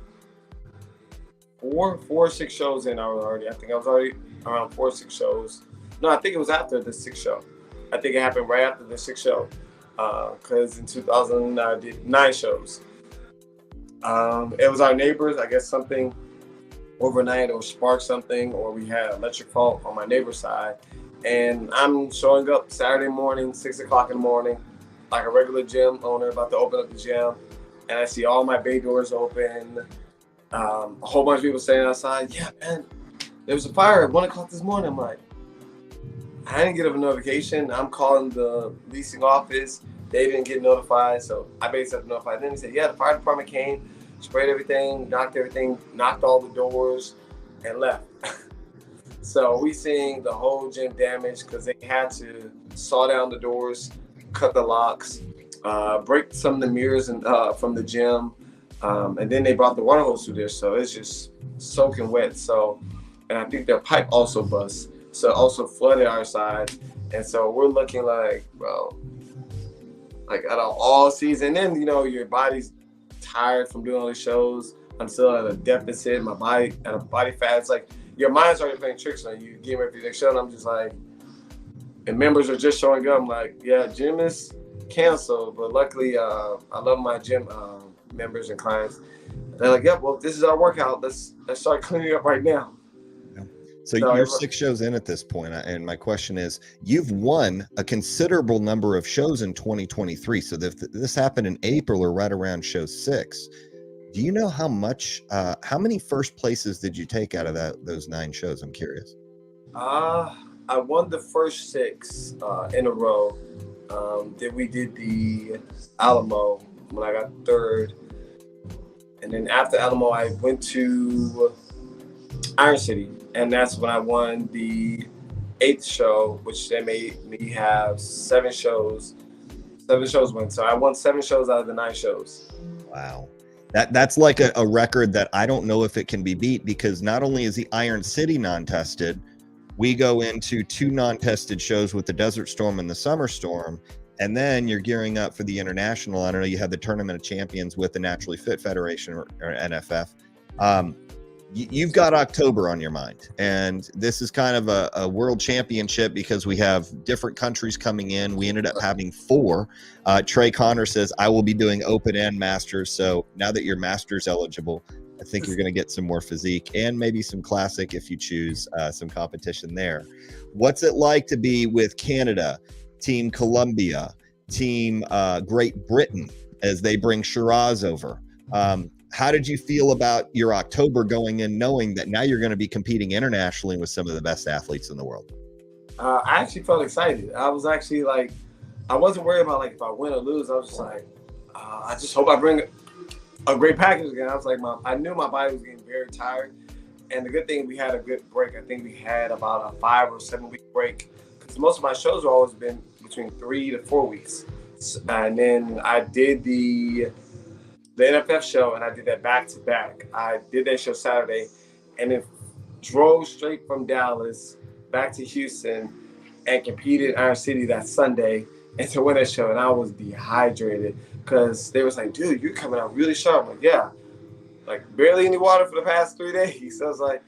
S2: four or six shows in. I think I was already around 4 or 6 shows. No, I think it was after the 6th show. I think it happened right after the 6th show. Because in 2000, I did 9 shows. It was our neighbors, I guess something overnight or sparked something, or we had electric fault on my neighbor's side. And I'm showing up Saturday morning, 6 o'clock in the morning, like a regular gym owner about to open up the gym. And I see all my bay doors open. A whole bunch of people standing outside. Yeah, man, there was a fire at 1 o'clock this morning. I'm like, I didn't get a notification. I'm calling the leasing office. They didn't get notified. So I basically notified them. They said, yeah, the fire department came, sprayed everything, knocked all the doors, and left. So we seen the whole gym damaged because they had to saw down the doors, cut the locks, break some of the mirrors from the gym. And then they brought the water hose through there. So it's just soaking wet. So, and I think their pipe also bust. So it also flooded our side. And so we're looking like, bro, like out of all season. And then, your body's tired from doing all these shows. I'm still at a deficit. My body at a body fat. It's like your mind's already playing tricks on you. Getting ready for the next show. And I'm just like, and members are just showing up. I'm like, yeah, gym is canceled. But luckily, I love my gym members and clients. They're like, yeah, well, this is our workout. Let's start cleaning up right now.
S1: So you're 6 shows in at this point, and my question is, you've won a considerable number of shows in 2023. So this happened in April or right around show 6. Do you know how many first places did you take out of those 9 shows? I'm curious.
S2: I won the first 6 in a row. Then we did the Alamo when I got 3rd. And then after Alamo, I went to Iron City. And that's when I won the 8th show, which they made me have 7 shows. 7 shows win. So I won 7 shows out of the 9 shows.
S1: Wow. That's like a record that I don't know if it can be beat, because not only is the Iron City non-tested, we go into 2 non-tested shows with the Desert Storm and the Summer Storm. And then you're gearing up for the international. I don't know, you have the Tournament of Champions with the Naturally Fit Federation or NFF. You've got October on your mind, and this is kind of a world championship because we have different countries coming in. We ended up having 4. Trey Connor says, I will be doing open and masters. So now that you're masters eligible, I think you're going to get some more physique and maybe some classic if you choose some competition there. What's it like to be with Canada, Team Colombia, Team Great Britain as they bring Shiraz over? How did you feel about your October going in, knowing that now you're going to be competing internationally with some of the best athletes in the world?
S2: I actually felt excited. I was actually like, I wasn't worried about like if I win or lose. I was just like, I just hope I bring a great package again. I was like, I knew my body was getting very tired. And the good thing, we had a good break. I think we had about a 5 or 7 week break, because most of my shows have always been between 3 to 4 weeks. And then I did the NFF show, and I did that back to back. I did that show Saturday, and then drove straight from Dallas back to Houston and competed in Iron City that Sunday and to win that show. And I was dehydrated because they was like, dude, you're coming out really sharp. I'm like, yeah. like barely any water for the past 3 days. So I was like,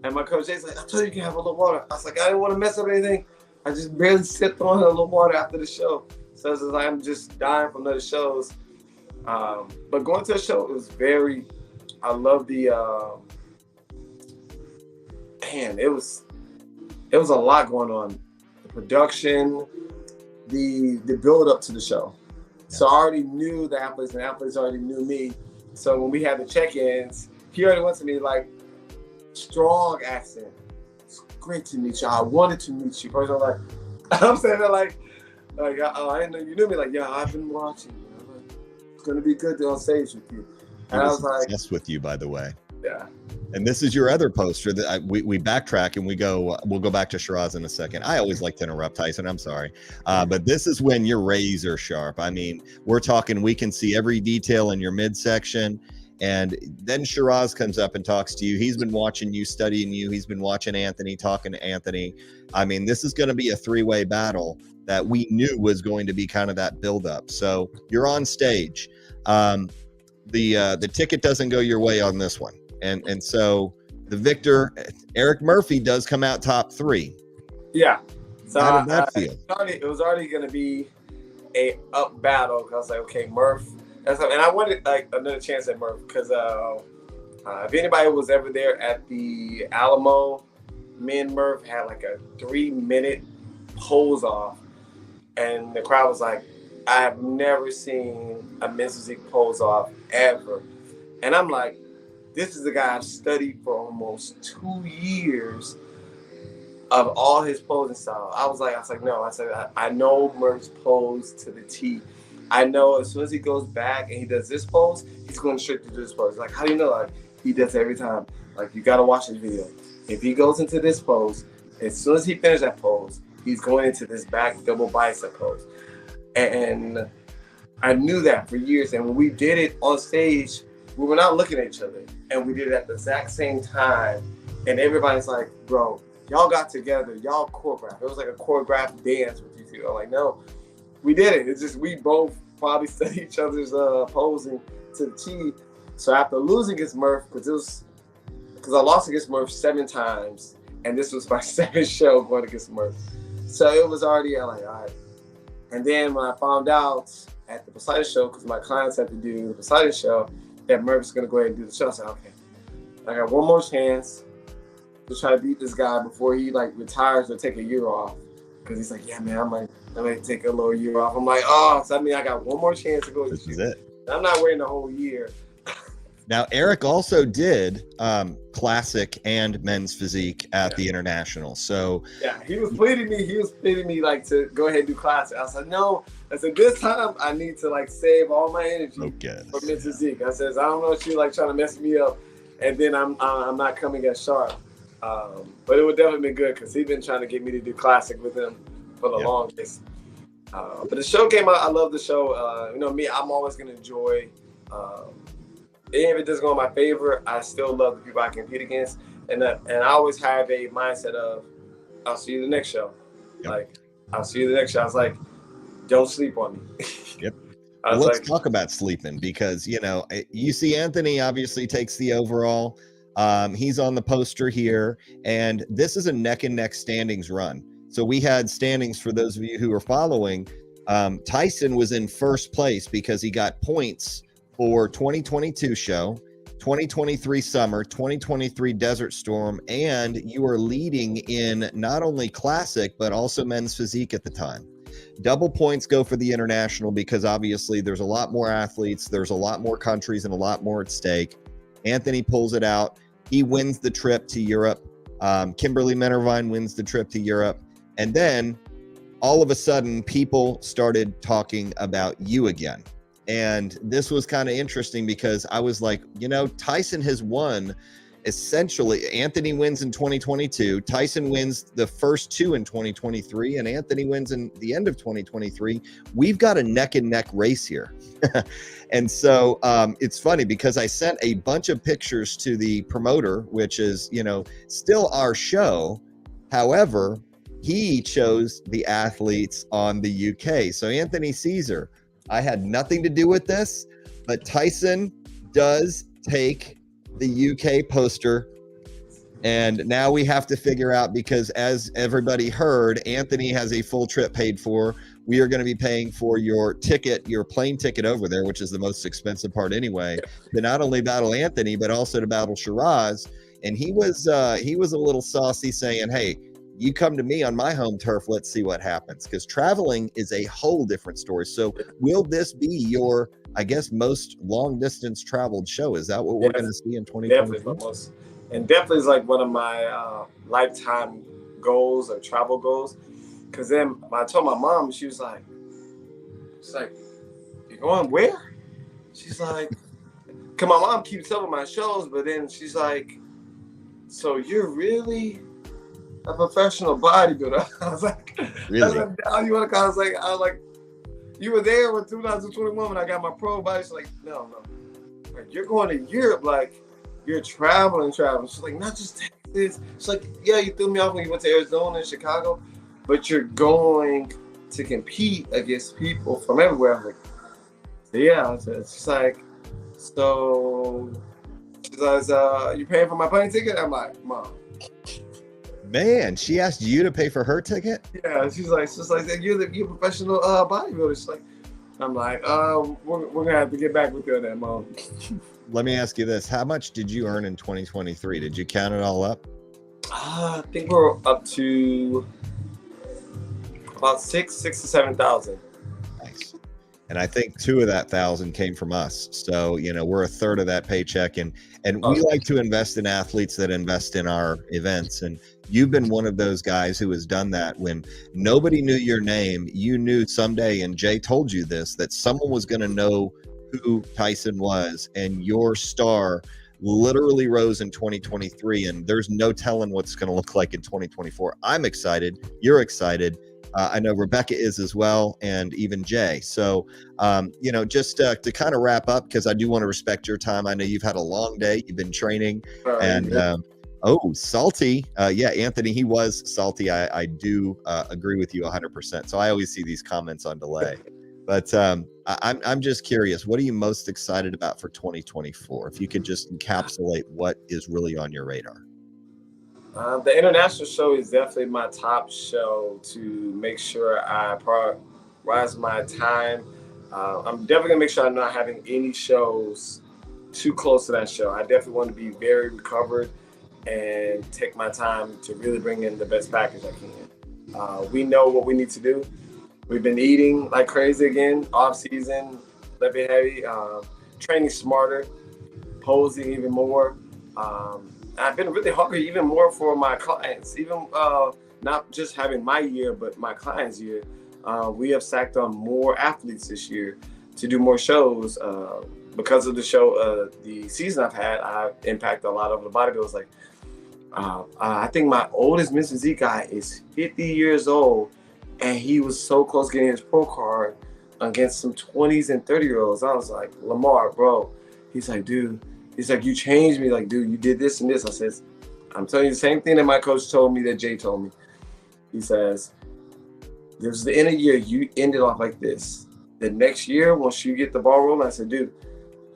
S2: and my coach Jay's like, I told you can have a little water. I was like, I didn't want to mess up anything. I just barely sipped on a little water after the show. So it's like I'm just dying from other shows. But going to the show, it was I love the, it was a lot going on. The production, the build up to the show. So I already knew the athletes, and the athletes already knew me. So when we had the check-ins, he already went to me like, strong accent. It's great to meet you. I wanted to meet you. First, I'm like, I'm saying that like, I didn't know you knew me. Like, yeah, I've been watching you. Like, it's gonna be good to be on stage with you. And I was like,
S1: obsessed with you, by the way.
S2: Yeah.
S1: And this is your other poster that we backtrack and we'll go back to Shiraz in a second. I always like to interrupt, Tyson. I'm sorry. But this is when you're razor sharp. I mean, we're talking, we can see every detail in your midsection. And then Shiraz comes up and talks to you. He's been watching you, studying you. He's been watching Anthony, talking to Anthony. I mean, this is going to be a three-way battle that we knew was going to be kind of that buildup. So you're on stage. The ticket doesn't go your way on this one. And so the victor, Eric Murphy, does come out top 3.
S2: Yeah. So
S1: how did that feel?
S2: It was already going to be a up battle because I was like, okay, Murph. And I wanted like another chance at Murph because if anybody was ever there at the Alamo, me and Murph had like a 3-minute pose off, and the crowd was like, I have never seen a men's physique pose off ever. And I'm like, this is the guy I've studied for almost 2 years of all his posing style. I was like, no. I said, I know Murph's pose to the T. I know as soon as he goes back and he does this pose, he's going straight to do this pose. Like, how do you know? Like, he does it every time. Like, you got to watch this video. If he goes into this pose, as soon as he finishes that pose, he's going into this back double bicep pose. And I knew that for years. And when we did it on stage, we were not looking at each other. And we did it at the exact same time. And everybody's like, bro, y'all got together. Y'all choreographed. It was like a choreographed dance with you two. I'm like, no. We did it. It's just we both probably studied each other's posing to the T. So after losing against Murph, because I lost against Murph 7 times, and this was my 7th show going against Murph. So it was already like, all right. And then when I found out at the Poseidon show, because my clients had to do the Poseidon show, that Murph's gonna go ahead and do the show. I said, okay, I got one more chance to try to beat this guy before he like retires or take a year off. Because he's like, yeah, man, I might take a little year off. I'm like, oh, so I mean, I got one more chance to go.
S1: This is it.
S2: I'm not waiting a whole year.
S1: Now, Eric also did classic and men's physique at the International. So
S2: yeah, he was pleading me like to go ahead and do classic. I was like, no. I said, this time I need to like save all my energy for men's physique. I said, I don't know if you like trying to mess me up, and then I'm not coming as sharp. But it would definitely be good because he's been trying to get me to do classic with him for the longest. But the show came out. I love the show. You know me, I'm always gonna enjoy. Even if it doesn't go in my favor, I still love the people I compete against, and I always have a mindset of, I'll see you the next show.
S1: Yep.
S2: Like, I'll see you the next show. I was like, don't sleep on me.
S1: Yep. Well, let's talk about sleeping because, you know, you see Anthony obviously takes the overall. He's on the poster here, and this is a neck and neck standings run. So we had standings for those of you who are following. Tyson was in first place because he got points for 2022 show, 2023 summer, 2023 Desert Storm, and you are leading in not only classic, but also men's physique at the time. Double points go for the International because obviously there's a lot more athletes, there's a lot more countries, and a lot more at stake. Anthony pulls it out. He wins the trip to Europe. Kimberly Menervine wins the trip to Europe. And then all of a sudden, people started talking about you again. And this was kind of interesting because I was like, you know, Tyson has won essentially. Anthony wins in 2022. Tyson wins the first 2 in 2023, and Anthony wins in the end of 2023. We've got a neck and neck race here. And so it's funny because I sent a bunch of pictures to the promoter, which is, you know, still our show. However, he chose the athletes on the UK. So Anthony Caesar, I had nothing to do with this, but Tyson does take the UK poster. And now we have to figure out, because as everybody heard, Anthony has a full trip paid for. We are going to be paying for your ticket, your plane ticket over there, which is the most expensive part anyway, to not only battle Anthony, but also to battle Shiraz. And he was a little saucy, saying, hey, you come to me on my home turf, let's see what happens. Because traveling is a whole different story. So will this be your, I guess, most long distance traveled show? Is that what we're going to see in 2020?
S2: Definitely is like one of my lifetime goals or travel goals. Because then when I told my mom, she's like, you're going where? She's like, because my mom keeps telling my shows, but then she's like, so you're really a professional bodybuilder? I was like,
S1: really?
S2: I was like, you were there in 2021 when I got my pro body. She's like, no. Like, you're going to Europe, like, you're traveling. She's like, not just Texas. She's like, yeah, you threw me off when you went to Arizona and Chicago, but you're going to compete against people from everywhere. I'm like, yeah. She's like, so she's like, you paying for my plane ticket? I'm like, Mom.
S1: Man, she asked you to pay for her ticket?
S2: Yeah, she's like, you're a professional bodybuilder. She's like, I'm like, we're gonna have to get back with you on that, Mom.
S1: Let me ask you this: how much did you earn in 2023? Did you count it all up?
S2: I think we're up to about 6,000 to 7,000.
S1: Nice. And I think 2 of that 1,000 came from us. So, we're a third of that paycheck. And we like to invest in athletes that invest in our events. And you've been one of those guys who has done that. When nobody knew your name, you knew someday, and Jay told you this, that someone was going to know who Tyson was, and your star literally rose in 2023. And there's no telling what's going to look like in 2024. I'm excited. You're excited. I know Rebecca is as well, and even Jay. So, just to kind of wrap up, because I do want to respect your time. I know you've had a long day. You've been training. And salty. Yeah, Anthony, he was salty. I do agree with you 100%. So I always see these comments on delay. But I'm just curious, what are you most excited about for 2024? If you could just encapsulate what is really on your radar.
S2: The international show is definitely my top show to make sure I prioritize my time. I'm definitely gonna make sure I'm not having any shows too close to that show. I definitely want to be very recovered and take my time to really bring in the best package I can. We know what we need to do. We've been eating like crazy again, off season, lifting heavy, training smarter, posing even more. I've been really hungry even more for my clients, even not just having my year, but my clients' year. We have stacked on more athletes this year to do more shows. Because of the show, the season I've had, I've impacted a lot of the bodybuilders. Like, I think my oldest Mr. Z guy is 50 years old, and he was so close getting his pro card against some 20s and 30-year-olds. I was like, Lamar, bro. He's like, dude. He's like, you changed me. Like, dude, you did this and this. I says, I'm telling you the same thing that my coach told me, that Jay told me. He says, this is the end of the year. You ended off like this. The next year, once you get the ball rolling, I said, dude,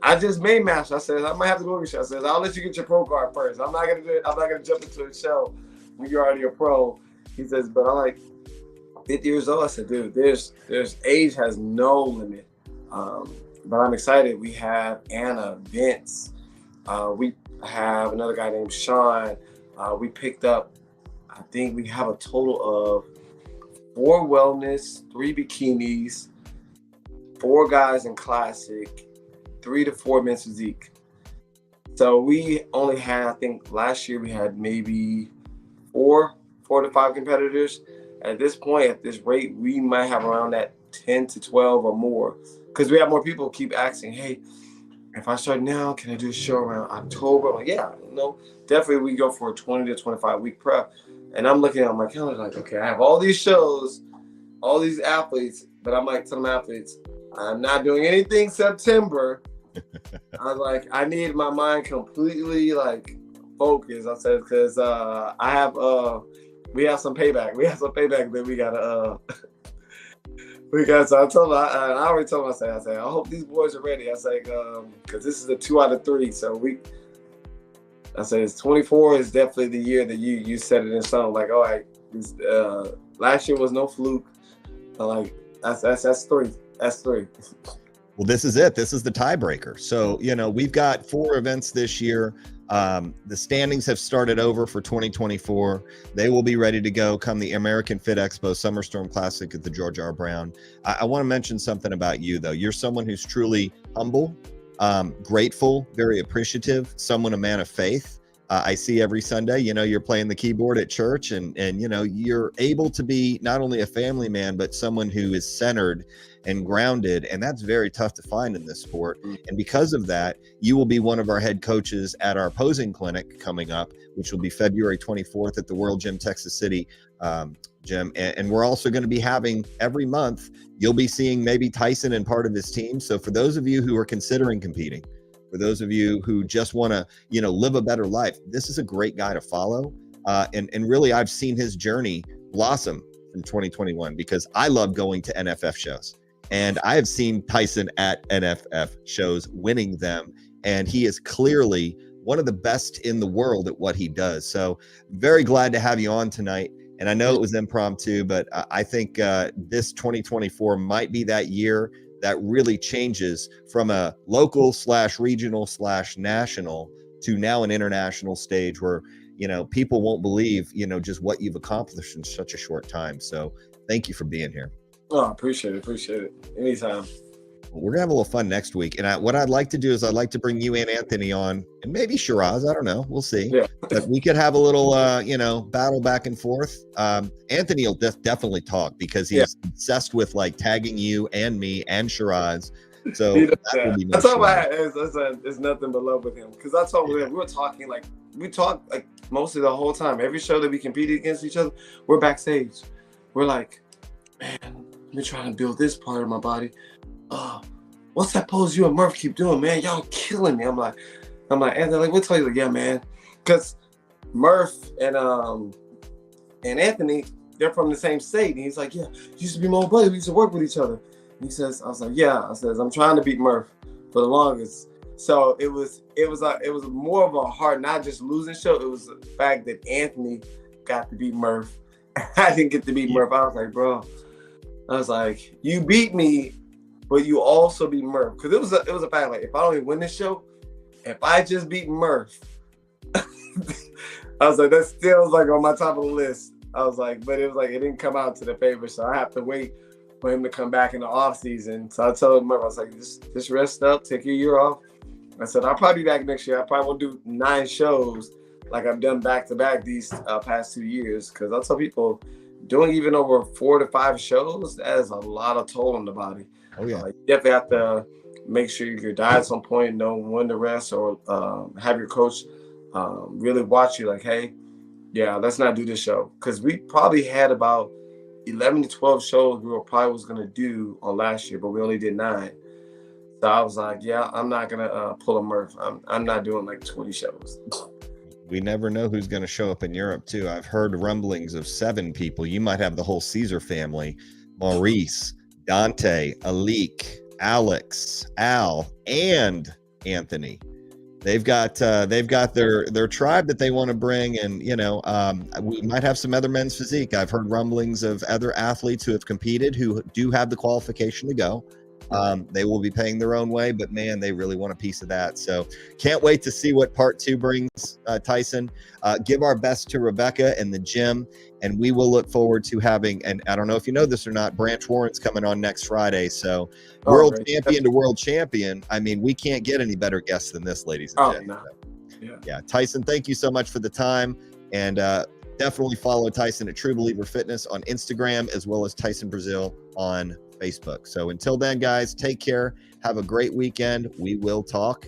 S2: I just made master. I said, I might have to go with you. I said, I'll let you get your pro card first. I'm not gonna do it. I'm not gonna jump into a show when you're already a pro. He says, but I'm like 50 years old. I said, dude, there's age has no limit. But I'm excited. We have Anna, Vince. We have another guy named Sean. We picked up, I think we have a total of 4 wellness, 3 bikinis, 4 guys in classic, 3 to 4 men's physique. So we only had, I think last year we had maybe 4 to 5 competitors. At this point, at this rate, we might have around that 10 to 12 or more. Because we have more people keep asking, hey, if I start now, can I do a show around October? I'm like, yeah, definitely we go for a 20 to 25 week prep. And I'm looking at my calendar like, okay, I have all these shows, all these athletes, but I'm like telling my athletes, I'm not doing anything September. I was like, I need my mind completely like focused. I said, because we have some payback. We have some payback that we gotta Because I told him, I already told him, I said, I hope these boys are ready. I said, because this is a 2 out of 3. So I said, it's 24 is definitely the year that you set it in stone. Like, all right, last year was no fluke. Like, that's 3. That's 3.
S1: Well, this is it. This is the tiebreaker. So, we've got 4 events this year. The standings have started over for 2024. They will be ready to go come the American Fit Expo Summer Storm Classic at the George R. Brown. I want to mention something about you, though. You're someone who's truly humble, grateful, very appreciative, a man of faith. I see every Sunday, you're playing the keyboard at church and you're able to be not only a family man, but someone who is centered and grounded. And that's very tough to find in this sport. And because of that, you will be one of our head coaches at our posing clinic coming up, which will be February 24th at the World Gym, Texas City gym. And we're also going to be having every month, you'll be seeing maybe Tyson and part of his team. So for those of you who are considering competing, for those of you who just want to, live a better life, this is a great guy to follow. And really, I've seen his journey blossom from 2021 because I love going to NFF shows. And I have seen Tyson at NFF shows winning them. And he is clearly one of the best in the world at what he does. So very glad to have you on tonight. And I know it was impromptu, but I think this 2024 might be that year that really changes from a local / regional / national to now an international stage where, people won't believe, just what you've accomplished in such a short time. So thank you for being here.
S2: Oh, appreciate it. Anytime.
S1: We're gonna have a little fun next week. And what I'd like to do is I'd like to bring you and Anthony on, and maybe Shiraz. I don't know. We'll see.
S2: Yeah.
S1: But we could have a little, battle back and forth. Anthony will definitely talk because he's obsessed with like tagging you and me and Shiraz. So
S2: that's all I it's nothing but love with him. Because I told him we talked like mostly the whole time. Every show that we competed against each other, we're backstage. We're like, man, I've been trying to build this part of my body. What's that pose you and Murph keep doing, man? Y'all killing me. I'm like, Anthony, like, we'll tell you, like, yeah, man. Because Murph and Anthony, they're from the same state. And he's like, yeah, used to be my buddy. We used to work with each other. And he says, I was like, yeah. I says, I'm trying to beat Murph for the longest. So it was more of a hard, not just losing show. It was the fact that Anthony got to beat Murph. I didn't get to beat Murph. I was like, bro. I was like, you beat me, but you also beat Murph. Because it was a fact, like, if I don't even win this show, if I just beat Murph, I was like, that still was like on my top of the list. I was like, but it was like, it didn't come out to the favor. So I have to wait for him to come back in the off season. So I told Murph, I was like, just rest up, take your year off. I said, I'll probably be back next year. I probably won't do 9 shows like I've done back to back these past 2 years. Because I tell people, doing even over 4 to 5 shows, that is a lot of toll on the body.
S1: Oh yeah.
S2: You definitely have to make sure your diet's on point, know when to rest, or have your coach really watch you. Like, hey, yeah, let's not do this show, because we probably had about 11 to 12 shows we were probably was gonna do on last year, but we only did 9. So I was like, yeah, I'm not gonna pull a Murph. I'm not doing like 20 shows.
S1: We never know who's going to show up in Europe, too. I've heard rumblings of 7 people. You might have the whole Caesar family. Maurice, Dante, Alik, Alex, Al, and Anthony. They've got their tribe that they want to bring, and we might have some other men's physique. I've heard rumblings of other athletes who have competed who do have the qualification to go. They will be paying their own way, but man, they really want a piece of that. So can't wait to see what part 2 brings, Tyson. Give our best to Rebecca and the gym, and we will look forward to having, and I don't know if you know this or not, Branch Warren's coming on next Friday. So world champion to world champion. I mean, we can't get any better guests than this, ladies and gentlemen. No. Yeah. Tyson, thank you so much for the time. And definitely follow Tyson at True Believer Fitness on Instagram, as well as Tyson Braziel on Facebook. So until then, guys, take care. Have a great weekend. We will talk